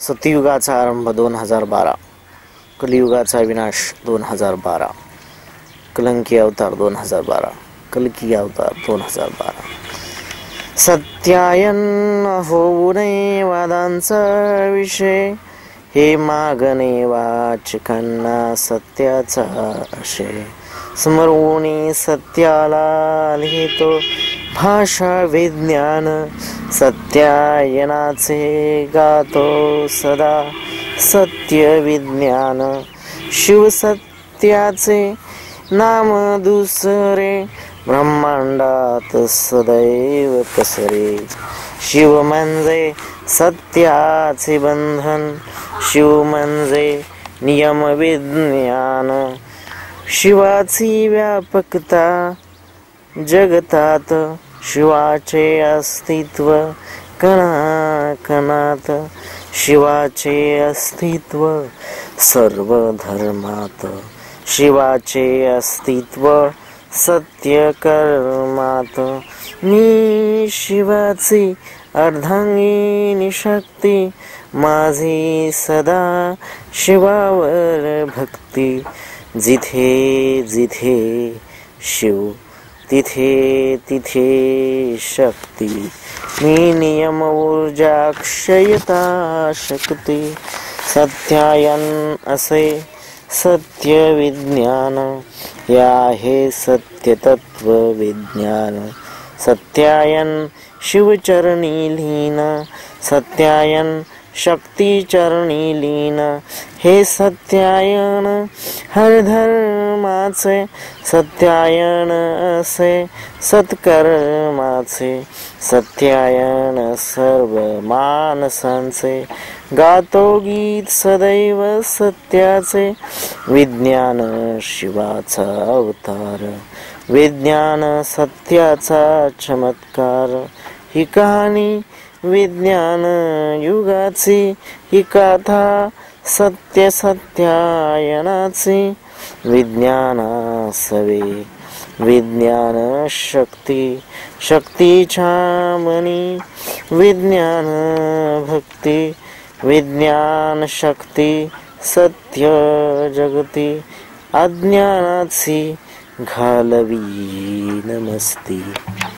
सत्ययुगाचा आरंभ 2012, कलियुगाचा विनाश 2012, कलंकी अवतार 2012, कल्की अवतार 2012. सत्यायन होऊ नये वादांचा विषय, हे मागणे वाचकांना सत्याचा आशय. समरवून सत्याला लिहितो भाषा विज्ञान, सत्यायनाचे गातो सदा सत्य विज्ञान. शिवसत्याचे नाम दुसरे, ब्रह्मांडात सदैव पसरे. शिव म्हणजे सत्याचे बंधन, शिव म्हणजे नियम विज्ञान. शिवाची व्यापकता जगतात, शिवाचे अस्तित्व कणाकणात. शिवाचे अस्तित्व सर्व धर्मात, शिवाचे अस्तित्व सत्य कर्मात. मी शिवाची अर्धांगिनी शक्ती, माझी सदा शिवावर भक्ती. जिथे जिथे शिव तिथे तिथे शक्ती, मी नियम ऊर्जा क्षयता शक्ती. सत्यायन असे सत्य विज्ञान, हे आहे सत्य तत्व विज्ञान. सत्यायन शिवचरणी लीन, सत्यायन शक्ती चरणी लीन. हे सत्यायन हर धर्माचे, सत्यायन असे सत्कर्माचे. सत्यायन सर्व मानसांचे, गातो गीत सदैव सत्याचे. विज्ञान शिवाचा अवतार, विज्ञान सत्याचा चमत्कार. ही कहाणी विज्ञान युगाची, ही गाथा सत्य सत्यायनाची. विज्ञानासवे विज्ञान शक्ती, शक्तीच्या मनी विज्ञान भक्ती. विज्ञान शक्ती सत्य जगती, अज्ञानाची घालवी नमस्ती.